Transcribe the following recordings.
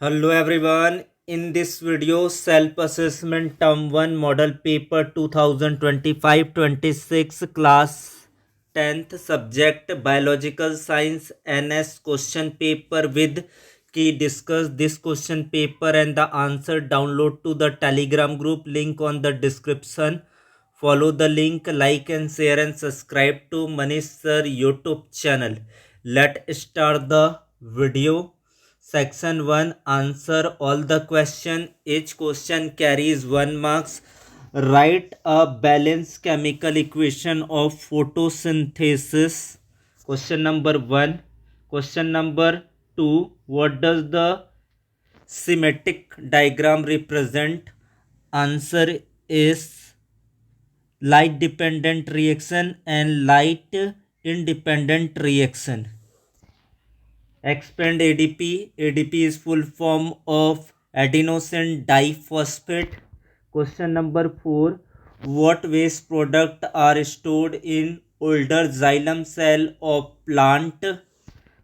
Hello everyone. In this video, self-assessment term 1 model paper 2025-26 class 10th subject biological science NS question paper with key. Discuss this question paper and the answer. Download to the Telegram group, link on the description. Follow the link, like and share and subscribe to Manish Sir YouTube channel. Let's start the video. Section 1. Answer all the question. Each question carries 1 marks. Write a balanced chemical equation of photosynthesis. Question number 1. Question number 2. What does the schematic diagram represent? Answer is light dependent reaction and light independent reaction. Expand ADP. ADP is full form of adenosine diphosphate. Question number 4. What waste product are stored in older xylem cell of plant?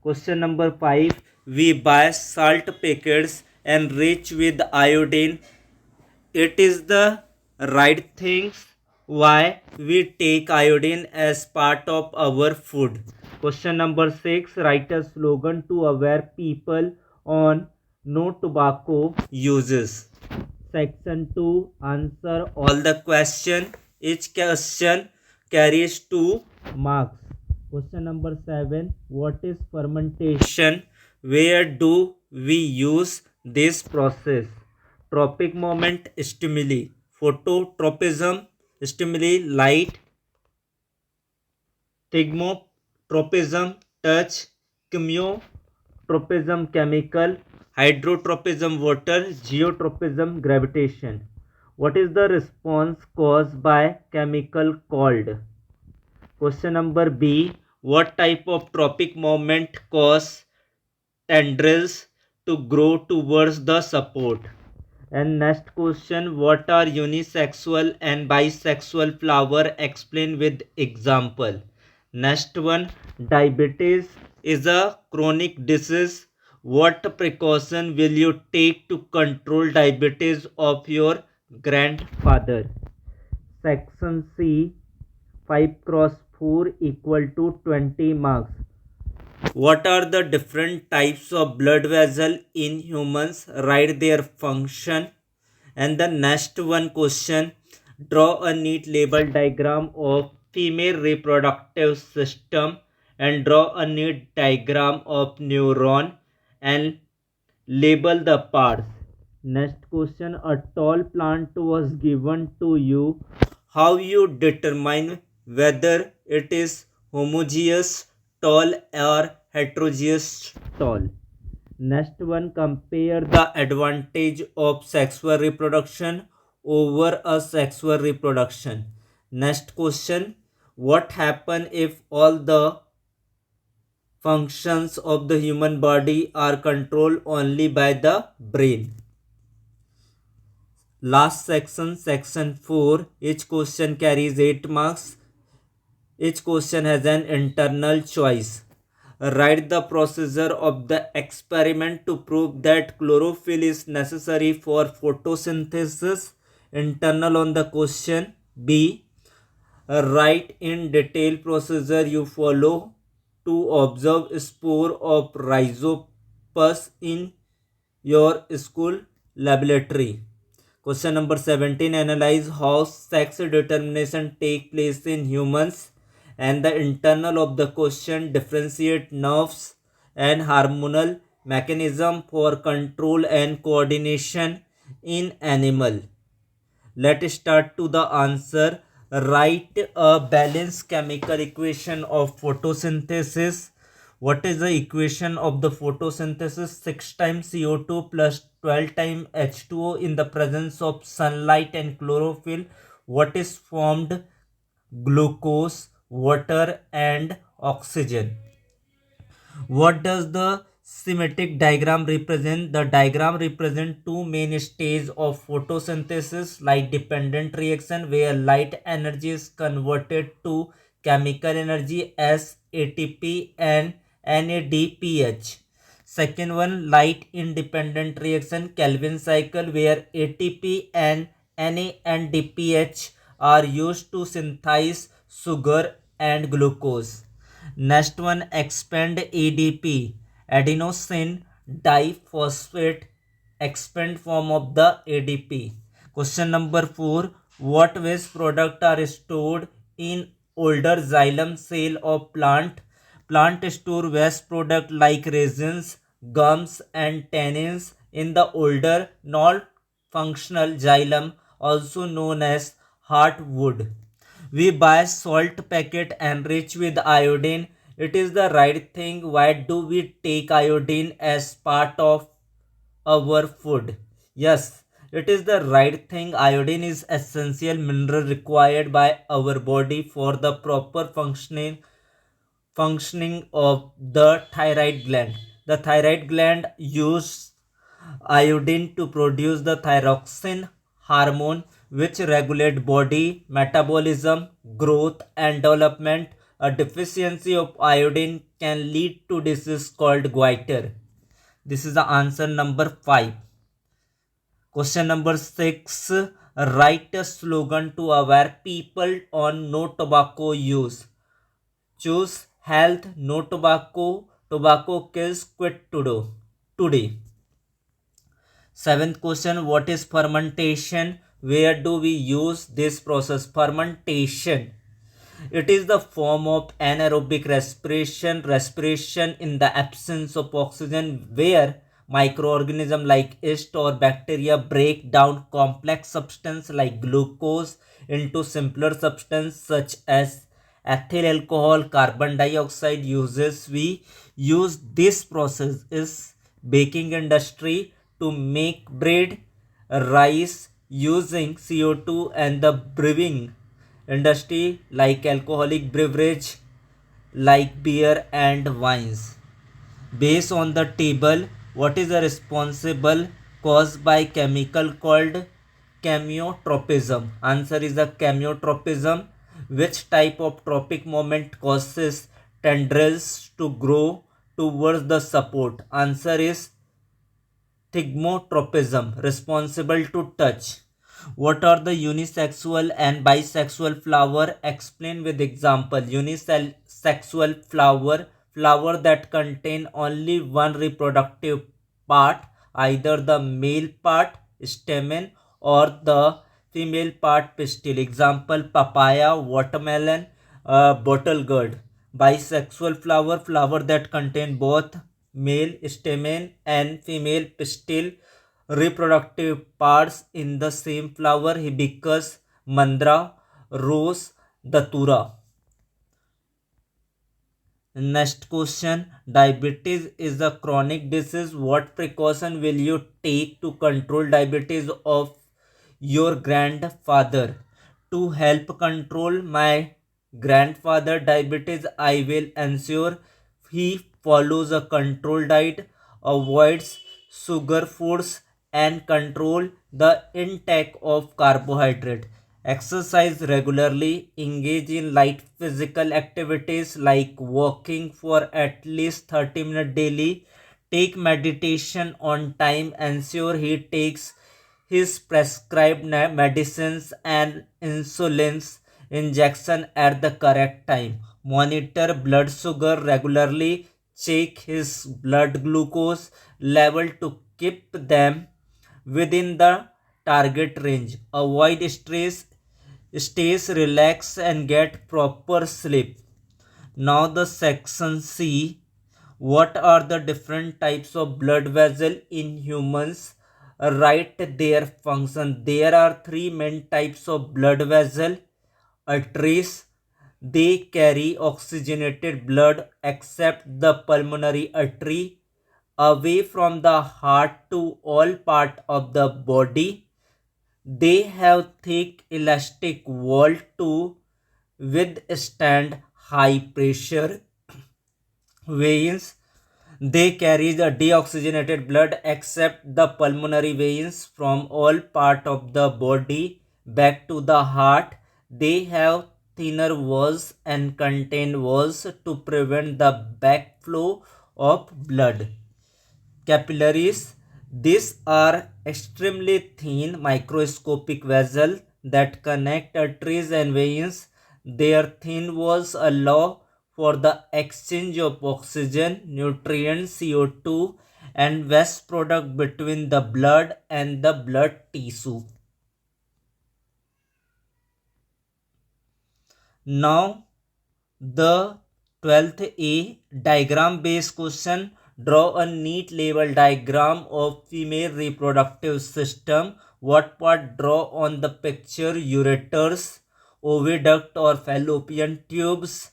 Question number 5. We buy salt packets enriched with iodine. It is the right things why we take iodine as part of our food. Question number 6. Write a slogan to aware people on no tobacco uses. Section 2. Answer all the question. Each question carries 2 marks. Question number 7. What is fermentation? Where do we use this process? Tropic moment stimuli. Phototropism stimuli light. Thigmotropism touch. Chemiotropism chemical. Hydrotropism water. Geotropism gravitation. What is the response caused by chemical called? Question number B. What type of tropic moment cause tendrils to grow towards the support? And next question, what are unisexual and bisexual flower? Explain with example. Next one, diabetes is a chronic disease. What precaution will you take to control diabetes of your grandfather? Section C, 5 cross 4 equal to 20 marks. What are the different types of blood vessel in humans? Write their function. And the next one question, draw a neat label diagram of female reproductive system and draw a neat diagram of neuron and label the parts. Next question, a tall plant was given to you. How you determine whether it is homogeneous tall or heterogeneous tall? Next one, compare the advantage of sexual reproduction over asexual reproduction. Next question, what happens if all the functions of the human body are controlled only by the brain? Last section, section 4, each question carries 8 marks. Each question has an internal choice. Write the procedure of the experiment to prove that chlorophyll is necessary for photosynthesis. Internal on the question. B. Write in detail procedure you follow to observe spore of rhizopus in your school laboratory. Question number 17. Analyze how sex determination take place in humans. And the internal of the question, differentiate nerves and hormonal mechanism for control and coordination in animal. Let's start to the answer. Write a balanced chemical equation of photosynthesis. What is the equation of the photosynthesis? 6 times CO2 plus 12 times H2O in the presence of sunlight and chlorophyll. What is formed? Glucose, water and oxygen. What does the schematic diagram represent? The diagram represents two main stages of photosynthesis, light dependent reaction where light energy is converted to chemical energy as ATP and NADPH. Second one, light independent reaction, Calvin cycle, where ATP and NADPH are used to synthesize sugar and glucose. Next one, expand ADP, adenosine diphosphate, expand form of the ADP. Question number 4, what waste product are stored in older xylem cell of plant? Plant store waste product like resins, gums and tannins in the older non-functional xylem, also known as heartwood. We buy salt packet enriched with iodine. It is the right thing. Why do we take iodine as part of our food? Yes, it is the right thing. Iodine is essential mineral required by our body for the proper functioning of the thyroid gland. The thyroid gland uses iodine to produce the thyroxine hormone, which regulate body metabolism, growth and development. A deficiency of iodine can lead to disease called goiter. This is the answer number 5. Question number 6. Write a slogan to aware people on no tobacco use. Choose health, no tobacco, tobacco kills, quit today. Seventh question, what is fermentation? Where do we use this process? Fermentation. It is the form of anaerobic respiration in the absence of oxygen, where microorganisms like yeast or bacteria break down complex substance like glucose into simpler substance such as ethyl alcohol, carbon dioxide. We use this process is baking industry to make bread, rice using CO2, and the brewing industry like alcoholic beverage like beer and wines. Based on the table, what is the responsible caused by chemical called chemiotropism? Answer is the chemiotropism. Which type of tropic moment causes tendrils to grow towards the support? Answer is thigmotropism, responsible to touch. What are the unisexual and bisexual flower? Explain with example. Unisexual flower that contain only one reproductive part, either the male part stamen or the female part pistil. Example, papaya, watermelon, bottle gourd. Bisexual flower that contain both male stamen and female pistil reproductive parts in the same flower, hibiscus, mandra, rose, datura. Next question, diabetes is a chronic disease. What precaution will you take to control diabetes of your grandfather? To help control my grandfather diabetes, I will ensure he follows a controlled diet, avoids sugar foods, and control the intake of carbohydrate. Exercise regularly, engage in light physical activities like walking for at least 30 minutes daily, take meditation on time, ensure he takes his prescribed medicines and insulin injection at the correct time, monitor blood sugar regularly, check his blood glucose level to keep them within the target range, avoid stress, stays relaxed and get proper sleep. Now the section C, what are the different types of blood vessel in humans? Write their function. There are three main types of blood vessel. Arteries, they carry oxygenated blood except the pulmonary artery away from the heart to all part of the body. They have thick elastic wall to withstand high pressure. Veins, they carry the deoxygenated blood except the pulmonary veins from all part of the body back to the heart. They have thinner walls and contain walls to prevent the backflow of blood. Capillaries. These are extremely thin microscopic vessels that connect arteries and veins. Their thin walls allow for the exchange of oxygen, nutrients, CO2, and waste product between the blood and the blood tissue. Now the 12th A diagram based question. Draw a neat label diagram of female reproductive system. What part draw on the picture? Ureters, oviduct or fallopian tubes,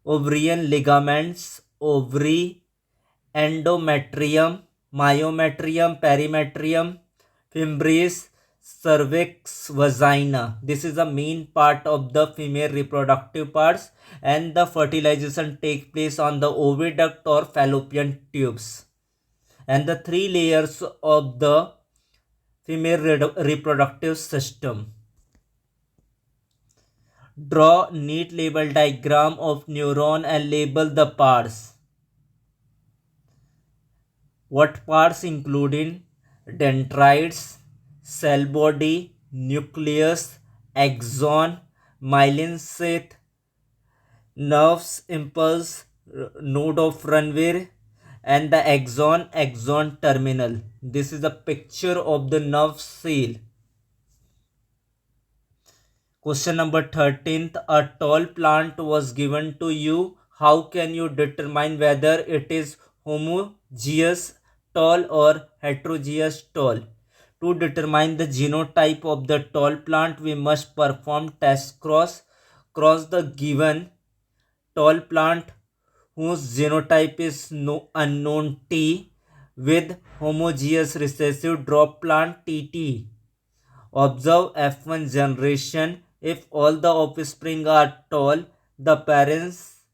ovarian ligaments, ovary, endometrium, myometrium, perimetrium, fimbris, cervix, vagina. This is the main part of the female reproductive parts, and the fertilization takes place on the oviduct or fallopian tubes. And the three layers of the female reproductive system. Draw neat label diagram of neuron and label the parts. What parts including dendrites, cell body, nucleus, axon, myelin sheath, nerves impulse, node of Ranvier, and the axon terminal. This is a picture of the nerve cell. Question number 13th. A tall plant was given to you. How can you determine whether it is homogeneous tall or heterogeneous tall? To determine the genotype of the tall plant, we must perform test cross. Cross the given tall plant whose genotype is unknown T with homogeneous recessive drop plant TT. Observe F1 generation. If all the offspring are tall, the parents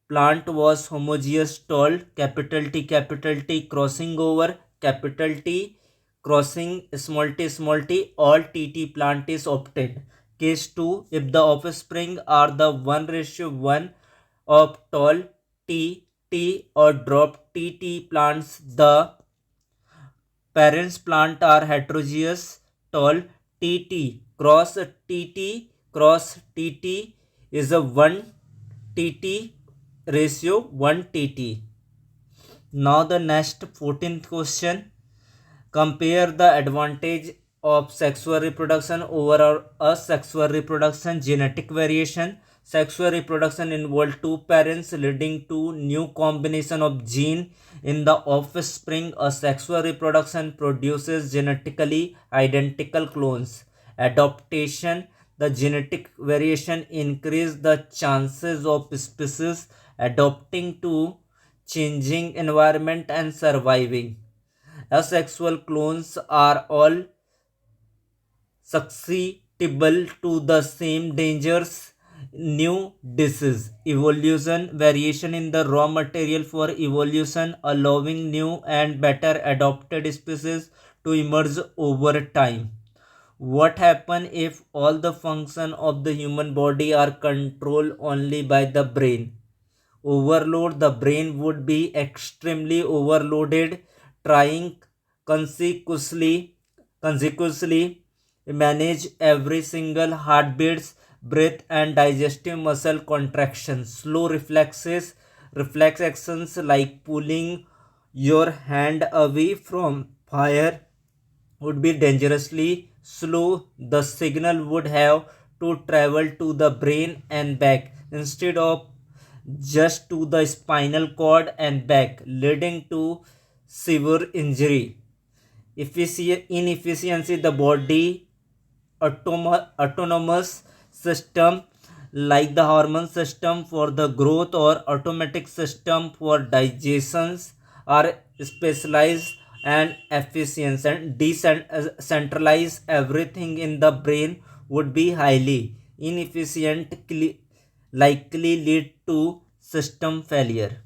plant was homogeneous tall, capital T crossing over, capital T crossing small t, all TT plant is obtained. Case 2, if the offspring are the 1:1 of tall T or drop TT plants, the parents plant are heterogeneous tall TT cross TT is a 1 TT ratio 1 TT. Now the next 14th question. Compare the advantage of sexual reproduction over asexual reproduction. Genetic variation. Sexual reproduction involves two parents leading to new combination of gene in the offspring. Asexual reproduction produces genetically identical clones. Adaptation. The genetic variation increases the chances of species adapting to changing environment and surviving. Asexual clones are all susceptible to the same dangers. New disease. Evolution. Variation in the raw material for evolution, allowing new and better adapted species to emerge over time. What happens if all the functions of the human body are controlled only by the brain? Overload. The brain would be extremely overloaded, trying consequently manage every single heartbeats, breath and digestive muscle contractions. Slow reflex actions like pulling your hand away from fire would be dangerously slow. The signal would have to travel to the brain and back instead of just to the spinal cord and back, leading to severe injury. Inefficiency. The body autonomous system like the hormone system for the growth or automatic system for digestions are specialized and efficient, and decentralize everything in the brain would be highly inefficient, likely lead to system failure.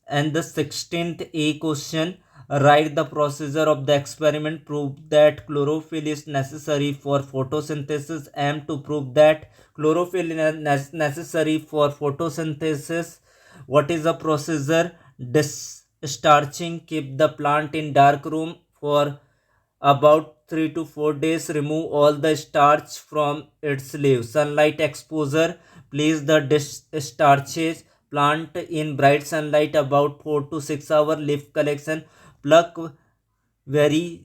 And the 16th A question. Write the procedure of the experiment. Prove that chlorophyll is necessary for photosynthesis. M. To prove that chlorophyll is necessary for photosynthesis. What is the procedure? Discharging, keep the plant in dark room for about 3 to 4 days. Remove all the starch from its leaves. Sunlight exposure, place the discharges plant in bright sunlight about 4 to 6 hour. Leaf collection, pluck very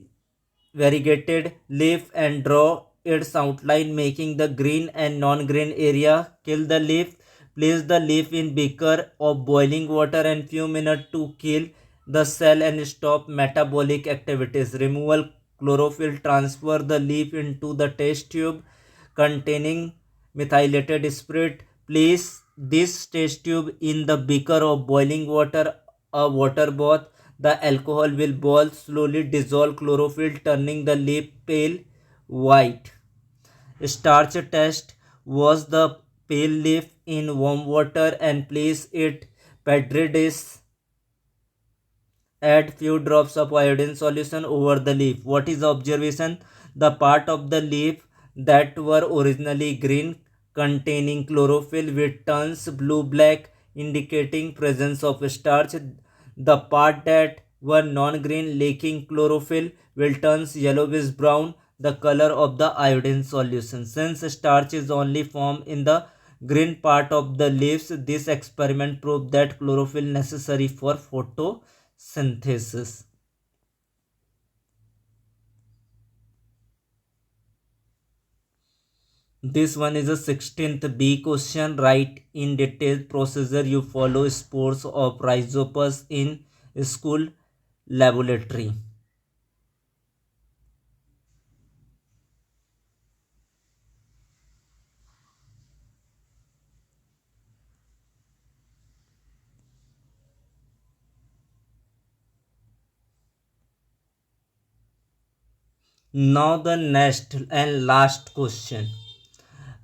variegated leaf and draw its outline, making the green and non-green area. Kill the leaf. Place the leaf in beaker of boiling water and few minutes to kill the cell and stop metabolic activities. Removal chlorophyll. Transfer the leaf into the test tube containing methylated spirit. Place this test tube in the beaker of boiling water, a water bath. The alcohol will boil slowly, dissolve chlorophyll, turning the leaf pale white. Starch test. Wash the pale leaf in warm water and place it petri dish. Add few drops of iodine solution over the leaf. What is the observation? The part of the leaf that were originally green containing chlorophyll which turns blue-black indicating presence of starch. The part that were non-green lacking chlorophyll will turns yellowish brown, the color of the iodine solution. Since starch is only formed in the green part of the leaves, this experiment proved that chlorophyll necessary for photosynthesis. This one is a 16th B question. Write in detailed procedure you follow spores of rhizopus in school laboratory. Now the next and last question.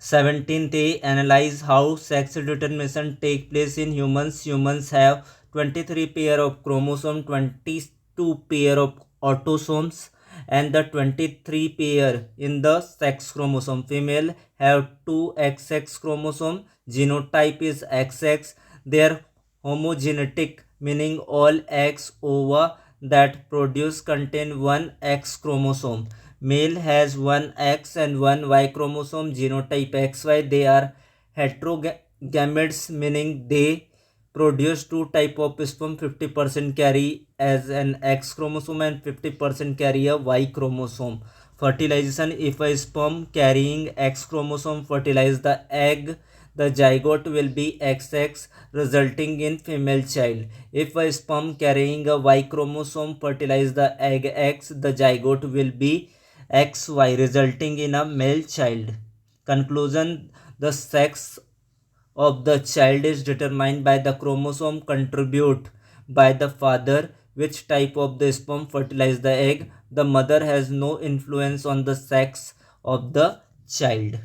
17th A. Analyze how sex determination take place in humans. Humans have 23 pair of chromosomes, 22 pair of autosomes, and the 23 pair in the sex chromosome. Female have 2 XX chromosome. Genotype is XX. Their homogenetic, meaning all X ova that produce contain one X chromosome. Male has one X and one Y chromosome, genotype XY. They are heterogametes, meaning they produce two type of sperm. 50% carry as an X chromosome and 50% carry a Y chromosome. Fertilization: if a sperm carrying X chromosome fertilize the egg, the zygote will be XX, resulting in female child. If a sperm carrying a Y chromosome fertilize the egg X, the zygote will be XY, resulting in a male child. Conclusion: the sex of the child is determined by the chromosome contribute by the father. Which type of the sperm fertilize the egg? The mother has no influence on the sex of the child.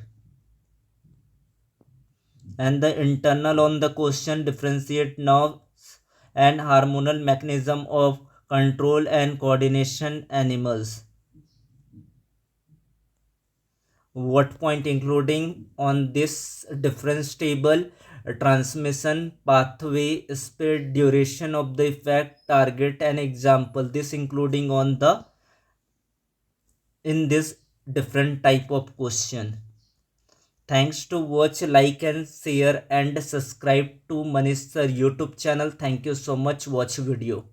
And the internal on the question: differentiate nerves and hormonal mechanism of control and coordination animals. What point including on this difference table: transmission pathway, speed, duration of the effect, target and example. This including on the in this different type of question. Thanks to watch, like and share and subscribe to Manish Sir YouTube channel. Thank you so much. Watch video.